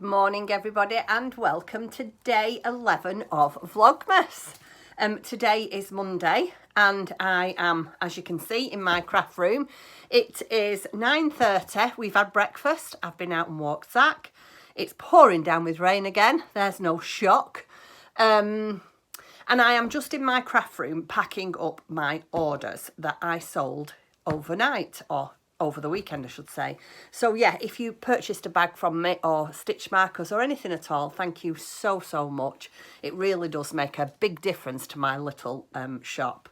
morning everybody and welcome to day 11 of Vlogmas. Today is Monday and I am, as you can see, in my craft room. It is 9:30, we've had breakfast, I've been out and walked Zach. It's pouring down with rain again, there's no shock. And I am just in my craft room packing up my orders that I sold overnight, or over the weekend I should say. So yeah, if you purchased a bag from me or stitch markers or anything at all, thank you so much. It really does make a big difference to my little shop.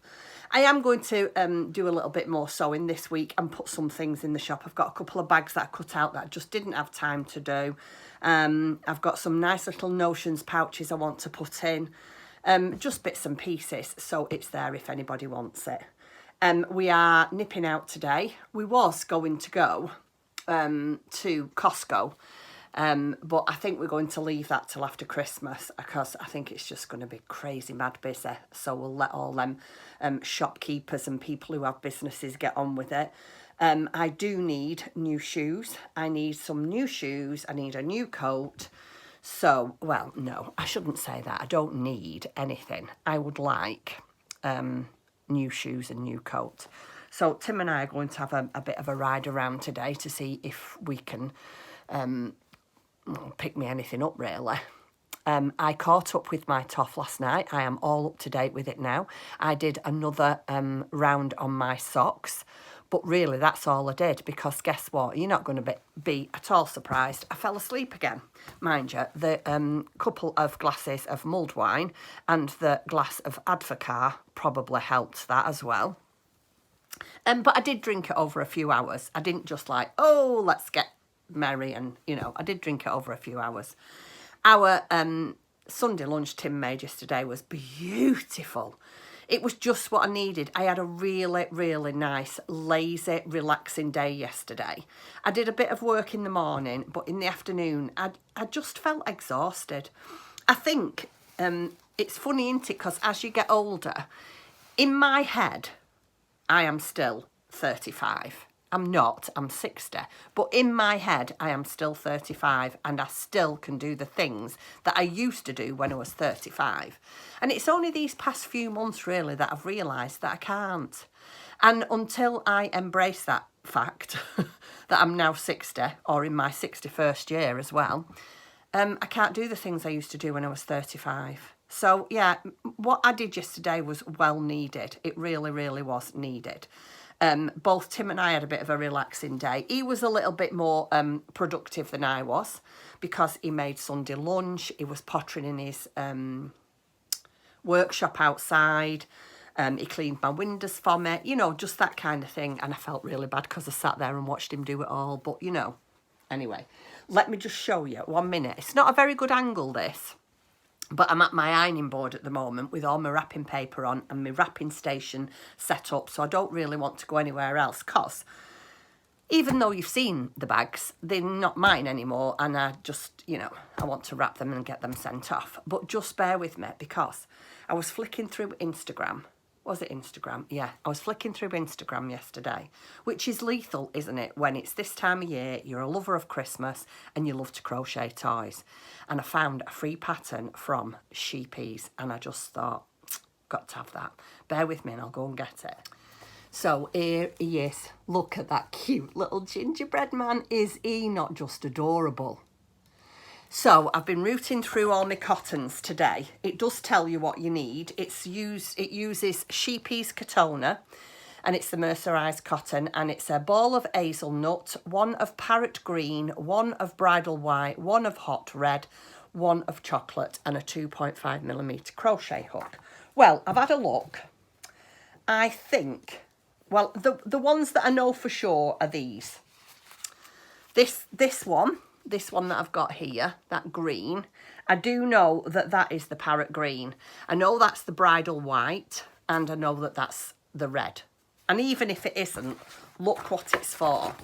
I am going to do a little bit more sewing this week and put some things in the shop. I've got a couple of bags that I cut out that I just didn't have time to do. I've got some nice little notions pouches I want to put in. Just bits and pieces, so it's there if anybody wants it. We are nipping out today. We was going to go to Costco, but I think we're going to leave that till after Christmas because I think it's just going to be crazy mad busy. So we'll let all them shopkeepers and people who have businesses get on with it. I do need new shoes. I need some new shoes. I need a new coat. So, well, no, I shouldn't say that. I don't need anything. I would like new shoes and new coat. So Tim and I are going to have a bit of a ride around today to see if we can pick me anything up really. I caught up with my toff last night. I am all up to date with it now. I did another round on my socks, but really that's all I did because guess what? You're not going to be at all surprised. I fell asleep again. Mind you, the couple of glasses of mulled wine and the glass of Advocaat probably helped that as well. But I did drink it over a few hours. I didn't just like, oh, let's get merry and, you know, I did drink it over a few hours. Our Sunday lunch Tim made yesterday was beautiful. It was just what I needed. I had a really nice, lazy, relaxing day yesterday. I did a bit of work in the morning, but in the afternoon, I just felt exhausted. I think it's funny, isn't it? Because as you get older, in my head, I am still 35. I'm not, I'm 60. But in my head, I am still 35 and I still can do the things that I used to do when I was 35. And it's only these past few months really that I've realised that I can't. And until I embrace that fact that I'm now 60 or in my 61st year as well, I can't do the things I used to do when I was 35. So yeah, what I did yesterday was well needed. It really was needed. Both Tim and I had a bit of a relaxing day. He was a little bit more productive than I was because he made Sunday lunch. He was pottering in his workshop outside. He cleaned my windows for me, you know, just that kind of thing. And I felt really bad because I sat there and watched him do it all. But, you know, anyway, let me just show you 1 minute. It's not a very good angle, this. But I'm at my ironing board at the moment with all my wrapping paper on and my wrapping station set up. So I don't really want to go anywhere else because even though you've seen the bags, they're not mine anymore. And I just, you know, I want to wrap them and get them sent off. But just bear with me because I was flicking through Instagram. Was it Instagram? Yeah, I was flicking through Instagram yesterday, which is lethal, isn't it? When it's this time of year, you're a lover of Christmas and you love to crochet toys. And I found a free pattern from Sheepies and I just thought, got to have that. Bear with me and I'll go and get it. So here he is. Look at that cute little gingerbread man. Is he not just adorable? So I've been rooting through all my cottons today. It does tell you what you need. It uses Sheepies Katona and it's the mercerized cotton and it's a ball of hazelnut, one of parrot green, one of bridal white, one of hot red, one of chocolate and a 2.5mm crochet hook. Well, I've had a look. I think, well, the ones that I know for sure are these. This one that I've got here, that green, I do know that that is the parrot green. I know that's the bridal white and I know that that's the red. And even if it isn't, look what it's for.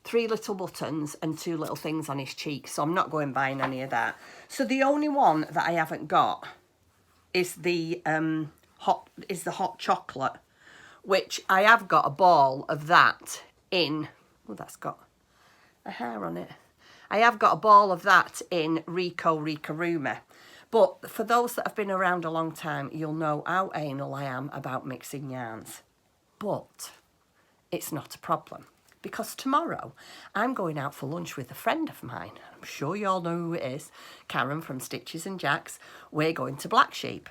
3 little buttons and 2 little things on his cheek. So I'm not going buying any of that. So the only one that I haven't got is the hot chocolate, which I have got a ball of that in. Oh, that's got a hair on it. I have got a ball of that in Rikoruma. But for those that have been around a long time, you'll know how anal I am about mixing yarns. But it's not a problem, because tomorrow I'm going out for lunch with a friend of mine. I'm sure you all know who it is, Karen from Stitches and Jacks. We're going to Black Sheep.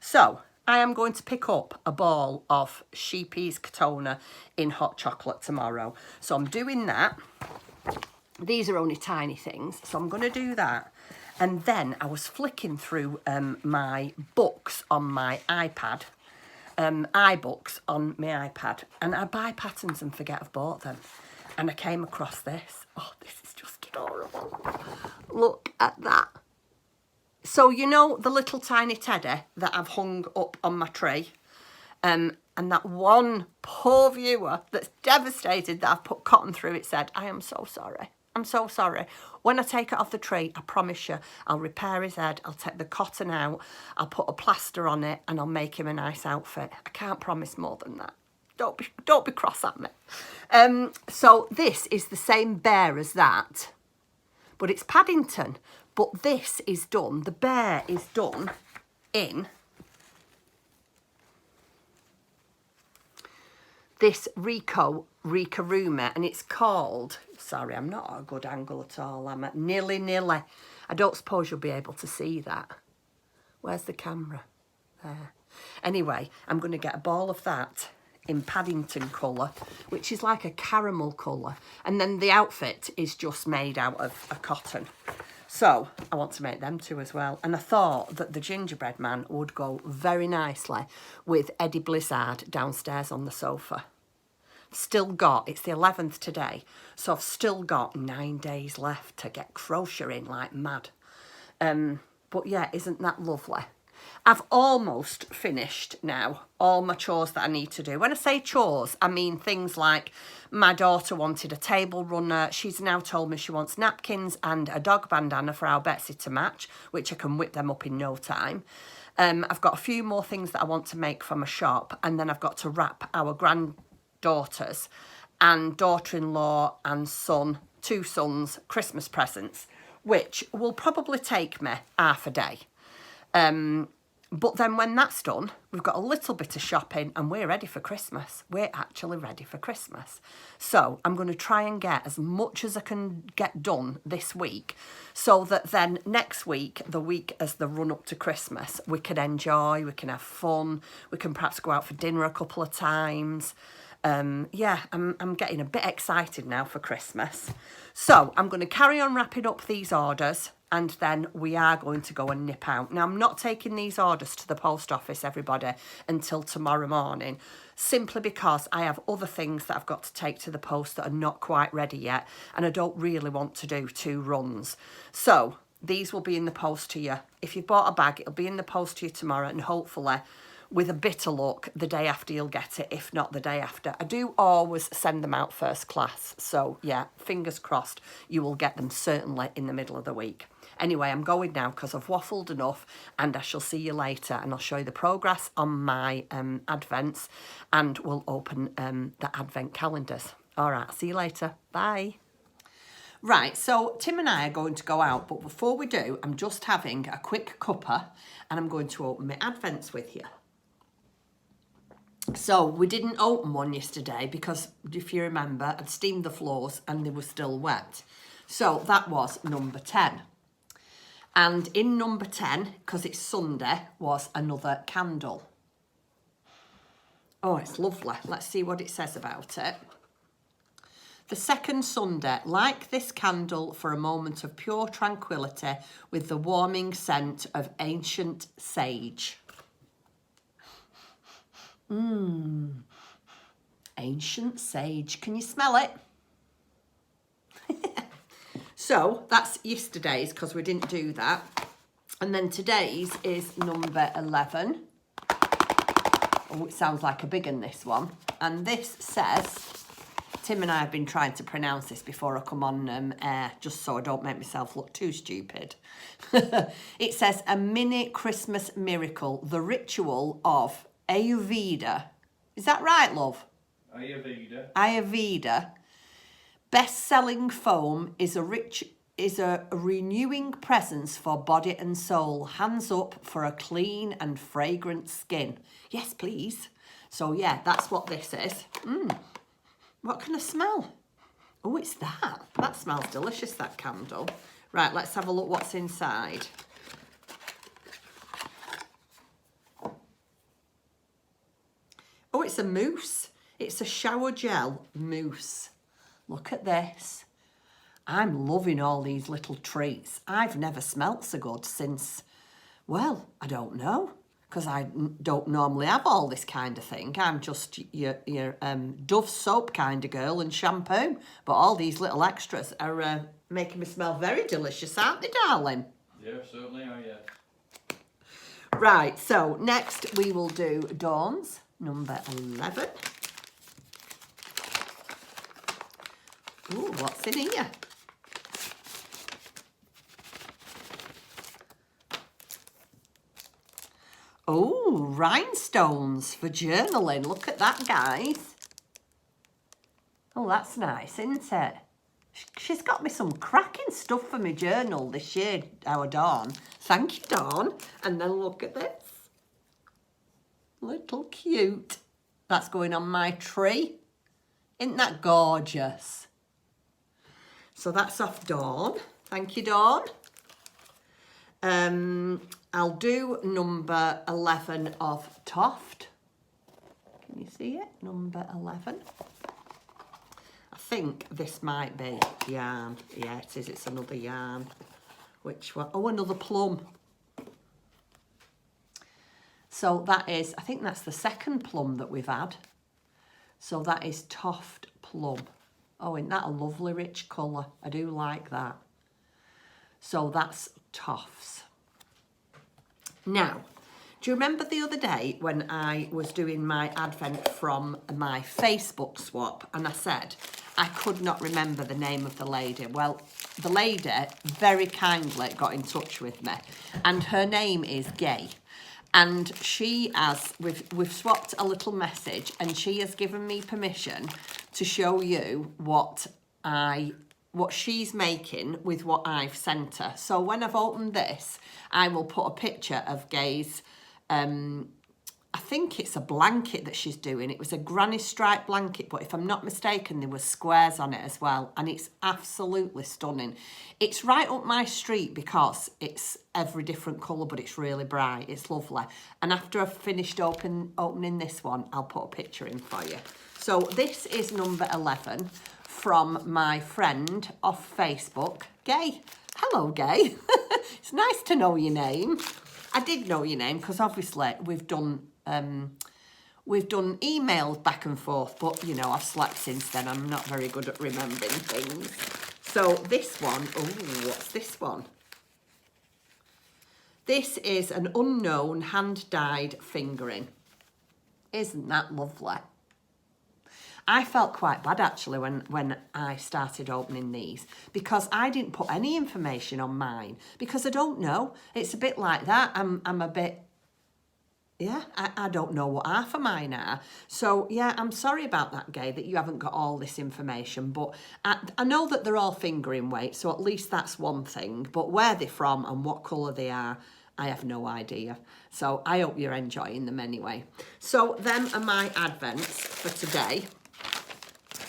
So I am going to pick up a ball of Sheepy's Katona in hot chocolate tomorrow. So I'm doing that. These are only tiny things, so I'm going to do that. And then I was flicking through my books on my iPad, iBooks on my iPad, and I buy patterns and forget I've bought them. And I came across this. Oh, this is just adorable. Look at that. So, you know the little tiny teddy that I've hung up on my tree? And that one poor viewer that's devastated that I've put cotton through it said, I am so sorry. I'm so sorry. When I take it off the tree, I promise you, I'll repair his head, I'll take the cotton out, I'll put a plaster on it, and I'll make him a nice outfit. I can't promise more than that. Don't be cross at me. So this is the same bear as that, but it's Paddington. But this is done, the bear is done in this Rikoruma, and it's called, sorry, I'm not at a good angle at all, I'm at Nilly. I don't suppose you'll be able to see that. Where's the camera? There. Anyway, I'm going to get a ball of that in Paddington colour, which is like a caramel colour, and then the outfit is just made out of a cotton. So I want to make them two as well. And I thought that the gingerbread man would go very nicely with Eddie Blizzard downstairs on the sofa. Still got, it's the 11th today, so I've still got 9 days left to get crocheting like mad. But yeah, isn't that lovely? I've almost finished now all my chores that I need to do. When I say chores, I mean things like my daughter wanted a table runner. She's now told me she wants napkins and a dog bandana for our Betsy to match, which I can whip them up in no time. I've got a few more things that I want to make from a shop, and then I've got to wrap our granddaughters and daughter-in-law and son, 2 sons, Christmas presents, which will probably take me half a day. But then when that's done, we've got a little bit of shopping and we're ready for Christmas. We're actually ready for Christmas. So I'm going to try and get as much as I can get done this week, so that then next week, the week as the run up to Christmas, we can enjoy, we can have fun, we can perhaps go out for dinner a couple of times. Yeah, I'm getting a bit excited now for Christmas. So I'm going to carry on wrapping up these orders, and then we are going to go and nip out. Now, I'm not taking these orders to the post office, everybody, until tomorrow morning, simply because I have other things that I've got to take to the post that are not quite ready yet, and I don't really want to do 2 runs. So these will be in the post to you. If you've bought a bag, it'll be in the post to you tomorrow, and hopefully, with a bit of luck, the day after you'll get it, if not the day after. I do always send them out first class, so yeah, fingers crossed, you will get them certainly in the middle of the week. Anyway, I'm going now because I've waffled enough, and I shall see you later, and I'll show you the progress on my advents, and we'll open the advent calendars. All right, see you later. Bye. Right, so Tim and I are going to go out, but before we do, I'm just having a quick cuppa, and I'm going to open my advents with you. So we didn't open one yesterday because, if you remember, I'd steamed the floors and they were still wet. So that was number 10. And in number 10, because it's Sunday, was another candle. Oh, it's lovely. Let's see what it says about it. The second Sunday, like this candle for a moment of pure tranquility with the warming scent of ancient sage. Ancient sage. Can you smell it? So that's yesterday's, because we didn't do that. And then today's is number 11. Oh, it sounds like a big one, this one. And this says, Tim and I have been trying to pronounce this before I come on air, just so I don't make myself look too stupid. It says, a mini Christmas miracle, the ritual of Ayurveda. Is that right, love? Ayurveda. Ayurveda. Best-selling foam is a renewing presence for body and soul. Hands up for a clean and fragrant skin. Yes, please. So yeah, that's what this is. What can I smell? Oh, it's that. That smells delicious, that candle. Right, let's have a look what's inside. Oh, it's a mousse. It's a shower gel mousse. Look at this. I'm loving all these little treats. I've never smelt so good since, well, I don't know, because I don't normally have all this kind of thing. I'm just your Dove soap kind of girl and shampoo. But all these little extras are making me smell very delicious, aren't they, darling? Yeah, certainly are, yeah. Right, so next we will do Dawn's number 11. Ooh, what's in here? Oh, rhinestones for journaling. Look at that, guys. Oh, that's nice, isn't it? She's got me some cracking stuff for my journal this year, our Dawn. Thank you, Dawn. And then look at this. Little cute. That's going on my tree. Isn't that gorgeous? So that's off Dawn. Thank you, Dawn. I'll do number 11 of Toft. Can you see it? Number 11. I think this might be yarn. Yeah, it is. It's another yarn. Which one? Oh, another plum. So that is, I think that's the second plum that we've had. So that is Toft Plum. Oh, isn't that a lovely rich colour? I do like that. So that's Tofts. Now, do you remember the other day when I was doing my advent from my Facebook swap and I said I could not remember the name of the lady? Well, the lady very kindly got in touch with me and her name is Gay. And she has, we've swapped a little message and she has given me permission to show you what she's making with what I've sent her. So when I've opened this, I will put a picture of Gay's, I think it's a blanket that she's doing. It was a granny stripe blanket, but if I'm not mistaken, there were squares on it as well. And it's absolutely stunning. It's right up my street because it's every different colour, but it's really bright. It's lovely. And after I've finished opening this one, I'll put a picture in for you. So this is number 11 from my friend off Facebook, Gay. Hello, Gay. It's nice to know your name. I did know your name because obviously we've done emails back and forth, but you know, I've slept since then. I'm not very good at remembering things. So this one, oh, what's this one? This is an unknown hand-dyed fingering. Isn't that lovely? I felt quite bad actually when I started opening these because I didn't put any information on mine because I don't know. It's a bit like that. I'm a bit, yeah, I don't know what half of mine are. So yeah, I'm sorry about that, Gay, that you haven't got all this information, but I know that they're all fingering weight, so at least that's one thing, but where they're from and what colour they are, I have no idea. So I hope you're enjoying them anyway. So them are my advents for today.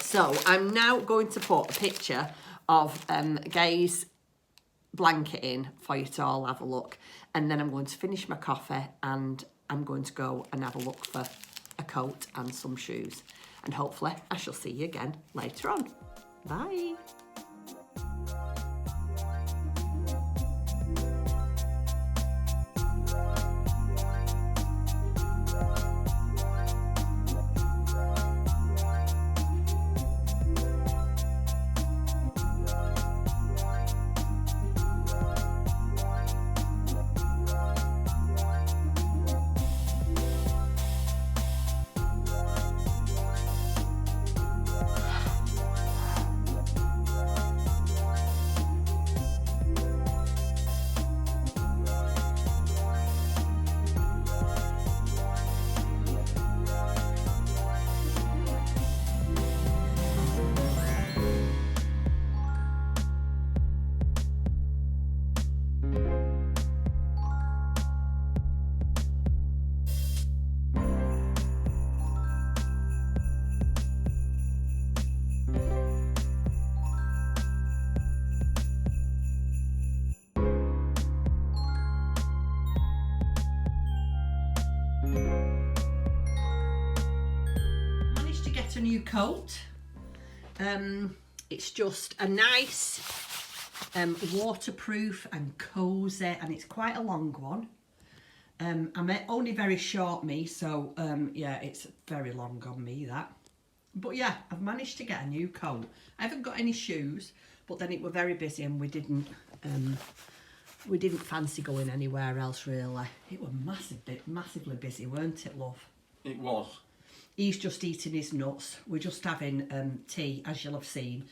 So I'm now going to put a picture of Gay's blanket in for you to all have a look. And then I'm going to finish my coffee and I'm going to go and have a look for a coat and some shoes. And hopefully I shall see you again later on. Bye. got a new coat. It's just a nice waterproof and cosy, and it's quite a long one. I'm only very short me, so yeah, it's very long on me, that. But yeah, I've managed to get a new coat. I haven't got any shoes, but then it were very busy and we didn't fancy going anywhere else really. It were massively busy, weren't it, love? It was. He's just eating his nuts. We're just having tea, as you'll have seen.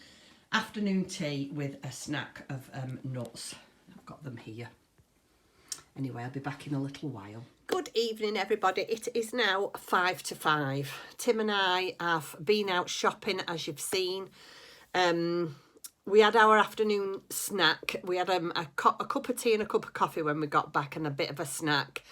Afternoon tea with a snack of nuts. I've got them here. Anyway, I'll be back in a little while. Good evening, everybody. It is now 5 to 5. Tim and I have been out shopping, as you've seen. We had our afternoon snack. We had a cup of tea and a cup of coffee when we got back, and a bit of a snack.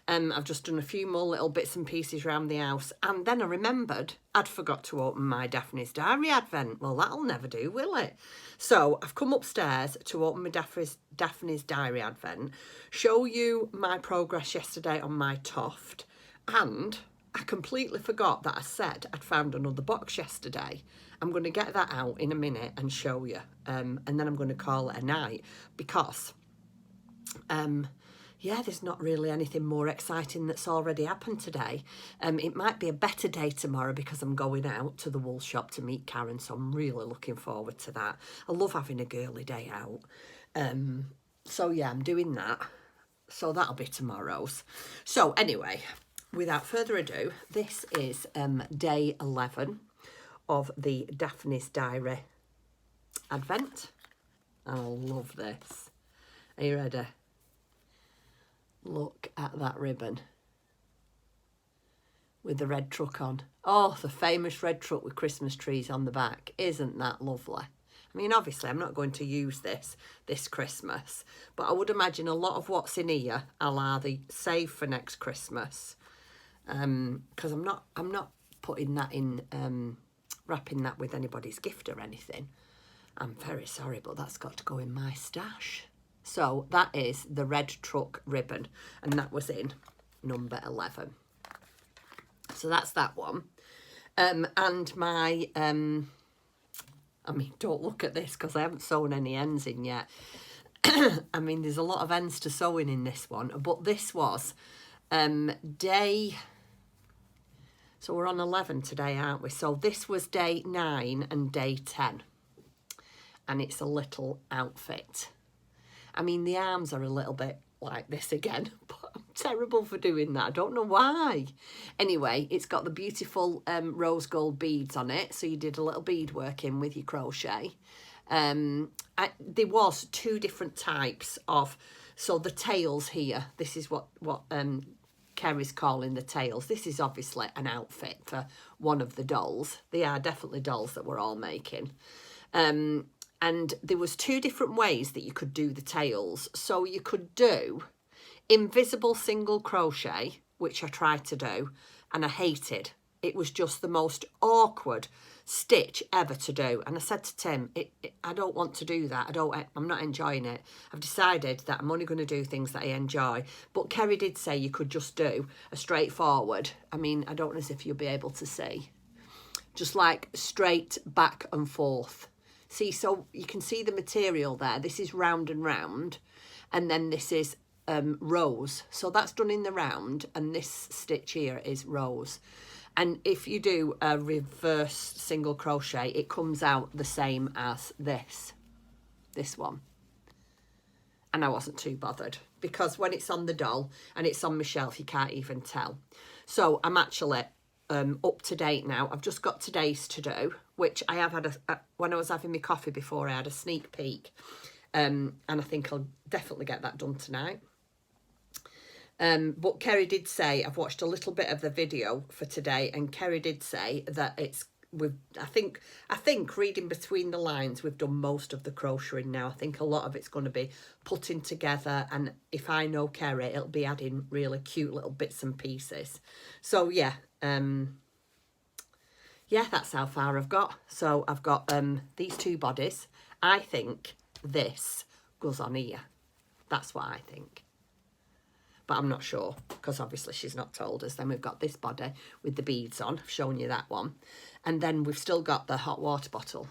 I've just done a few more little bits and pieces around the house, and then I remembered I'd forgot to open my Daphne's Diary Advent. Well, that'll never do, will it? So I've come upstairs to open my Daphne's Diary Advent, show you my progress yesterday on my Toft, and I completely forgot that I said I'd found another box yesterday. I'm going to get that out in a minute and show you, and then I'm going to call it a night, because yeah, there's not really anything more exciting that's already happened today. It might be a better day tomorrow because I'm going out to the wool shop to meet Karen, so I'm really looking forward to that. I love having a girly day out. So yeah, I'm doing that. So that'll be tomorrow's. So anyway, without further ado, this is day 11 of the Daphne's Diary Advent. I love this. Are you ready? Look at that ribbon with the red truck on. Oh, the famous red truck with Christmas trees on the back. Isn't that lovely? I mean, obviously, I'm not going to use this Christmas, but I would imagine a lot of what's in here I'll either save for next Christmas, because I'm not putting that in, wrapping that with anybody's gift or anything. I'm very sorry, but that's got to go in my stash. So that is the red truck ribbon, and that was in number 11. So that's that one. And my, I mean, don't look at this because I haven't sewn any ends in yet. I mean, there's a lot of ends to sew in this one, but this was day, so we're on 11 today, aren't we? So this was day 9 and day 10, and it's a little outfit. I mean, the arms are a little bit like this again, but I'm terrible for doing that. I don't know why. Anyway, it's got the beautiful rose gold beads on it. So you did a little bead work in with your crochet. There was 2 different types of, so the tails here, this is what Kerry's calling the tails. This is obviously an outfit for one of the dolls. They are definitely dolls that we're all making. And there was 2 different ways that you could do the tails. So you could do invisible single crochet, which I tried to do, and I hated. It was just the most awkward stitch ever to do. And I said to Tim, I don't want to do that. I'm not enjoying it. I've decided that I'm only going to do things that I enjoy. But Kerry did say you could just do a straightforward. I mean, I don't know if you'll be able to see. Just like straight back and forth. See, so you can see the material there. This is round and round, and then this is rows. So that's done in the round, and this stitch here is rows. And if you do a reverse single crochet, it comes out the same as this one. And I wasn't too bothered, because when it's on the doll and it's on my shelf, you can't even tell. So I'm actually up to date now. I've just got today's to do, which I have had when I was having my coffee before, I had a sneak peek, and I think I'll definitely get that done tonight. But Kerry did say, I've watched a little bit of the video for today, and Kerry did say that I think reading between the lines, we've done most of the crocheting now. I think a lot of it's going to be putting together, and if I know Kerry, it'll be adding really cute little bits and pieces. So yeah, yeah, that's how far I've got. So I've got these 2 bodies. I think this goes on here. That's what I think. but I'm not sure because obviously she's not told us. Then we've got this body with the beads on. I've shown you that one. And then we've still got the hot water bottle.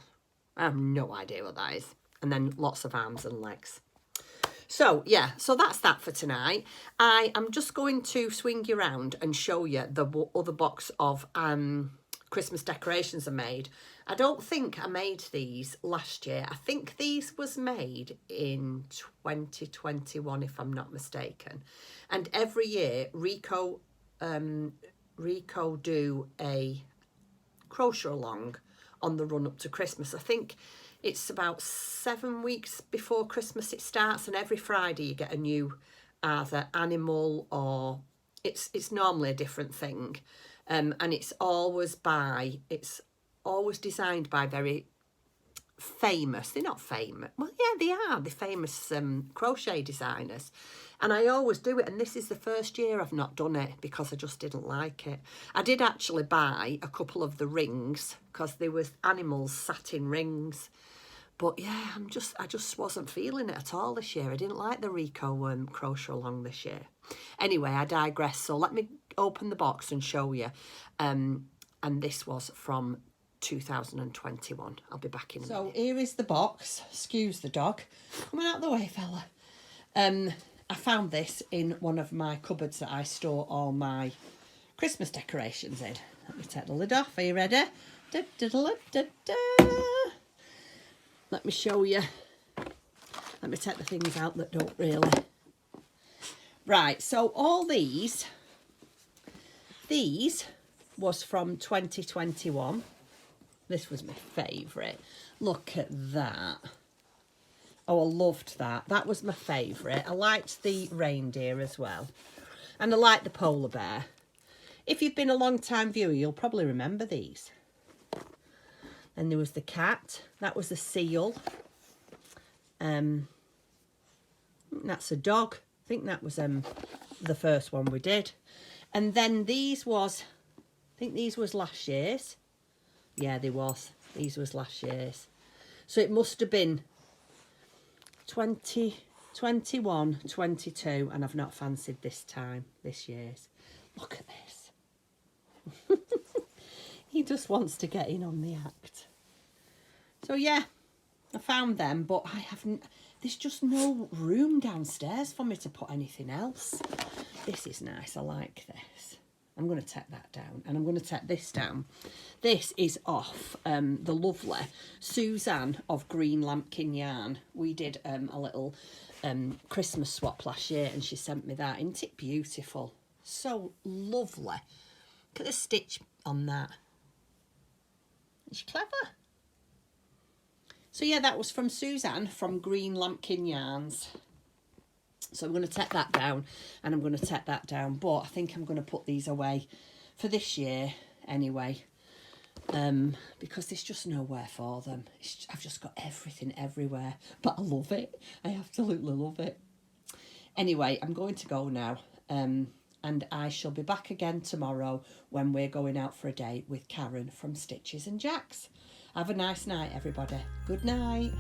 I have no idea what that is. And then lots of arms and legs. So, yeah, so that's that for tonight. I am just going to swing you around and show you the other box of Christmas decorations I made. I don't think I made these last year. I think these was made in 2021, if I'm not mistaken. And every year, Rico do a crochet along on the run up to Christmas. I think it's about 7 weeks before Christmas it starts, and every Friday you get a new either animal or it's normally a different thing, and it's always designed by very famous, they're not famous, well yeah they are, the famous crochet designers, and I always do it, and this is the first year I've not done it because I just didn't like it. I did actually buy a couple of the rings because there was animals sat in rings, but yeah, I just wasn't feeling it at all this year. I didn't like the Rico crochet along this year. Anyway, I digress, so let me open the box and show you, and this was from 2021. I'll be back in a minute. So here is the box. Excuse the dog. Coming out of the way, fella. I found this in one of my cupboards that I store all my Christmas decorations in. Let me take the lid off. Are you ready? Da, da, da, da, da. Let me show you. Let me take the things out that don't really. Right, so all these was from 2021. This was my favourite. Look at that. Oh, I loved that. That was my favourite. I liked the reindeer as well. And I liked the polar bear. If you've been a long time viewer, you'll probably remember these. And there was the cat. That was a seal. That's a dog. I think that was the first one we did. And then these was, I think these was last year's. Yeah, they was. These was last year's. So it must have been 20, 21, 22, and I've not fancied this year's. Look at this. He just wants to get in on the act. So yeah, I found them, but I haven't, there's just no room downstairs for me to put anything else. This is nice, I like this. I'm going to take that down, and I'm going to take this down. This is off the lovely Suzanne of Green Lambkin Yarn. We did a little Christmas swap last year, and she sent me that. Isn't it beautiful? So lovely. Look at the stitch on that. Is she clever? So yeah, that was from Suzanne from Green Lambkin Yarns. So I'm going to take that down, and I'm going to take that down, but I think I'm going to put these away for this year anyway, because there's just nowhere for them. I've just got everything everywhere, but I love it. I absolutely love it. Anyway, I'm going to go now, and I shall be back again tomorrow when we're going out for a date with Karen from Stitches and Jacks. Have a nice night, everybody. Good night.